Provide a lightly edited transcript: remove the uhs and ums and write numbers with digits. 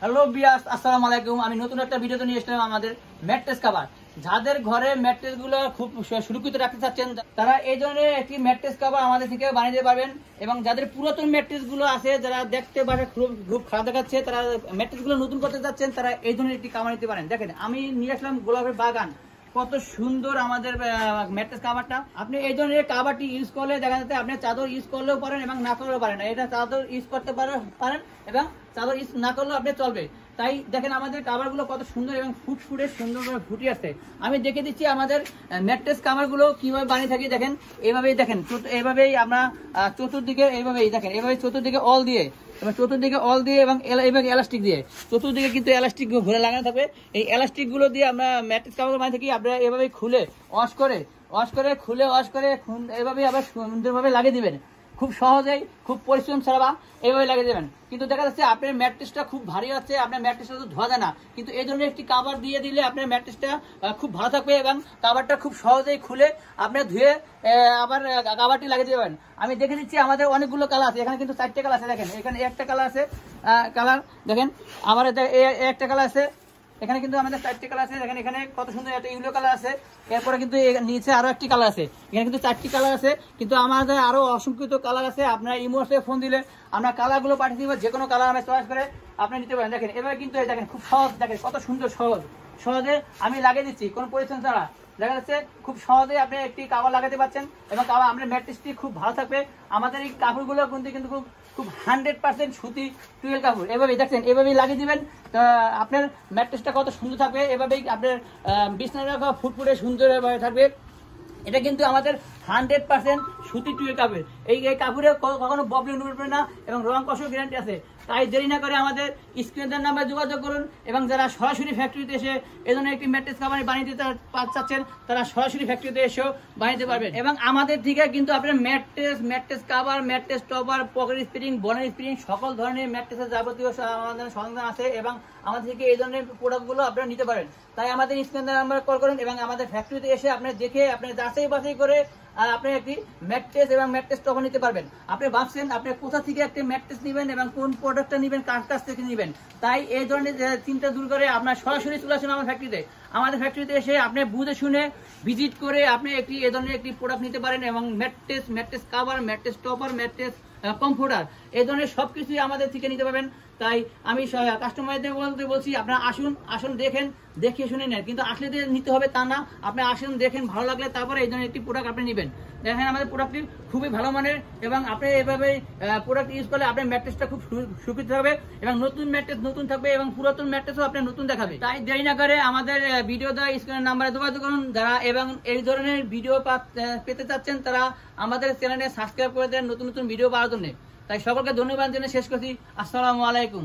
Hello বিয়াস, আসসালামু আলাইকুম। আমি নতুন একটা ভিডিওতে নিয়ে এসেছিলাম আমাদের ম্যাট্রেস কভার। যাদের ঘরে ম্যাট্রেস গুলো খুব সুরক্ষিত রাখতে চাচ্ছেন তারা এই ধরনের একটি ম্যাট্রেস কভার আমাদের থেকে বানিয়ে দিতে পারবেন। এবং যাদের পুরাতন ম্যাট্রেস গুলো আছে, যারা দেখতে পারে খুব খারাপ দেখাচ্ছে, তারা ম্যাট্রেস গুলো নতুন করতে চাচ্ছেন, তারা এই ধরনের একটি কভার নিতে পারেন। দেখেন, আমি নিয়ে আসলাম গোলাপের বাগান। কত সুন্দর আমাদের ম্যাট্রেস কভারটা। আপনি এই ধরনের কভারটি ইউজ করলে দেখা যাচ্ছে আপনি চাদর ইউজ করলেও পারেন এবং না করলেও পারেন। এটা চাদর ইউজ করতে পারেন এবং চাদর ইউজ না করলেও আপনি চলবে। তাই দেখেন আমাদের কভারগুলো কত সুন্দর এবং ফুটফুটে সুন্দরভাবে ফুটে আসছে। আমি দেখে দিচ্ছি আমাদের ম্যাট্রেস কভারগুলো কিভাবে বানিয়ে থাকি। দেখেন, এভাবেই দেখেন, এভাবেই আমরা চতুর্দিকে এইভাবেই দেখেন, এভাবে চতুর্দিকে অল দিয়ে এবং চতুর্দিকে অল দিয়ে এবং এইভাবে এলাস্টিক দিয়ে চতুর্দিকে কিন্তু এলাস্টিক ঘুরে লাগানো থাকবে। এই এলাস্টিক গুলো দিয়ে আমরা ম্যাট্রেস কভার বানিয়ে থাকি। আপনারা এভাবে খুলে ওয়াশ করে এভাবেই আবার সুন্দরভাবে লাগিয়ে দিবেন। খুব সহজেই, খুব পরিশ্রম ছাড়া এইভাবে লাগিয়ে দেবেন। কিন্তু দেখা যাচ্ছে আপনার ম্যাট্রেসটা খুব ভারী আছে, আপনার ম্যাট্রেসটা তো ধোয়া যায় না, কিন্তু এই ধরনের একটি কভার দিয়ে দিলে আপনার ম্যাট্রেসটা খুব ভালো থাকবে এবং কভারটা খুব সহজেই খুলে আপনি ধুয়ে আবার কভারটি লাগিয়ে দেবেন। আমি দেখে দিচ্ছি আমাদের অনেকগুলো কালার আছে। এখানে কিন্তু 4টে কালার আছে। দেখেন, এখানে একটা কালার আছে, কালার দেখেন আমার একটা কালার আছে। এখানে কিন্তু আমাদের 4টে কালার আছে। দেখেন, এখানে কত সুন্দর একটা ইয়েলো কালার আছে। এরপরে কিন্তু নিচে আরো একটি কালার আছে। এখানে কিন্তু 4টি কালার আছে, কিন্তু আমাদের আরো অসংখ্য কালার আছে। আপনারা ইমোতে ফোন দিলে আমরা কালার গুলো পাঠিয়ে দিব। যে কোনো কালার আমরা চয়েস করে আপনি নিতে পারেন। দেখেন, এভাবে কিন্তু দেখেন খুব সহজ, দেখেন কত সুন্দর সহজে আমি লাগিয়ে দিচ্ছি কোনো পরিশ্রম ছাড়া। দেখা যাচ্ছে খুব সহজে আপনি একটি কাভার লাগাতে পারছেন এবং কাভার আপনার ম্যাট্রেসটি খুব ভালো থাকবে। আমাদের এই কাপড়গুলো কিন্তু খুব 100% সুতি টুয়েল কাপড়। এভাবেই দেখছেন, এভাবেই লাগিয়ে দিবেন, আপনার ম্যাট্রেসটা কত সুন্দর থাকবে। এভাবেই আপনার বিছানাটা ফুটফুটে সুন্দরভাবে থাকবে। এটা কিন্তু আমাদের 100% সুতি টুয়েল কাপড়। এই কাপড়ে কখনো প্রবলেম উঠবে না এবং রং কষের গ্যারান্টি আছে। তাই দেরি না করে আমাদের স্ক্রিনের নাম্বারে যোগাযোগ করুন এবং যারা সরাসরি ফ্যাক্টরিতে এসে এই ধরনের একটি ম্যাট্রেস কভার বানিয়ে দিতে চাচ্ছেন, তারা সরাসরি ফ্যাক্টরিতে এসেও বানিয়ে দিতে পারবেন। এবং আমাদের থেকে কিন্তু আপনার mattress cover, mattress topper, pocket spring, বনের স্প্রিং সকল ধরনের ম্যাট্রেসের যাবতীয় আমাদের সরঞ্জাম আছে এবং আমাদের থেকে এই ধরনের প্রোডাক্টগুলো আপনারা নিতে পারেন। তাই আমাদের স্ক্রিনের নাম্বারে কল করুন এবং আমাদের ফ্যাক্টরিতে এসে আপনি দেখে আপনি যাচাই বাছাই করে আর আপনি একটি ম্যাট্রেস এবং ম্যাট্রেস টপার নিতে পারবেন। আপনি ভাবছেন আপনি কোথা থেকে একটি ম্যাট্রেস নেবেন এবং কোন প্রোডাক্টটা নেবেন, কার কাছ থেকে নেবেন। তাই এই ধরনের চিন্তা দূর করে আপনার সরাসরি চলে আসুন আমার ফ্যাক্টরিতে। আমাদের ফ্যাক্টরিতে এসে আপনি বুঝে শুনে ভিজিট করে আপনি এই ধরনের একটি প্রোডাক্ট নিতে পারেন এবং mattress cover, mattress topper, mattress comforter এই ধরনের সবকিছুই আমাদের থেকে নিতে পারবেন। তাই আমি কাস্টমারদের বলছি, আপনারা আসুন দেখেন, দেখে শুনে নেন। কিন্তু আসলে নিতে হবে তা না, আপনি আসুন দেখেন, ভালো লাগলে তারপরে এই ধরনের একটি প্রোডাক্ট আপনি নেবেন। দেখেন আমাদের প্রোডাক্টটি খুবই ভালো মানের এবং আপনি এভাবে প্রোডাক্ট ইউজ করলে আপনার ম্যাট্রেসটা খুব সুরক্ষিত হবে এবং নতুন ম্যাট্রেস নতুন থাকবে এবং পুরাতন ম্যাট্রেসও আপনার নতুন দেখাবে। তাই দেরি না করে আমাদের ভিডিও দেওয়া স্ক্রিনের নাম্বারে যোগাযোগ করুন। যারা এবং এই ধরনের ভিডিও পেতে চাচ্ছেন তারা আমাদের চ্যানেলে সাবস্ক্রাইব করে দেন নতুন নতুন ভিডিও পাওয়ার জন্য। তাই সকলকে ধন্যবাদ জানিয়ে শেষ করছি। আসসালামু আলাইকুম।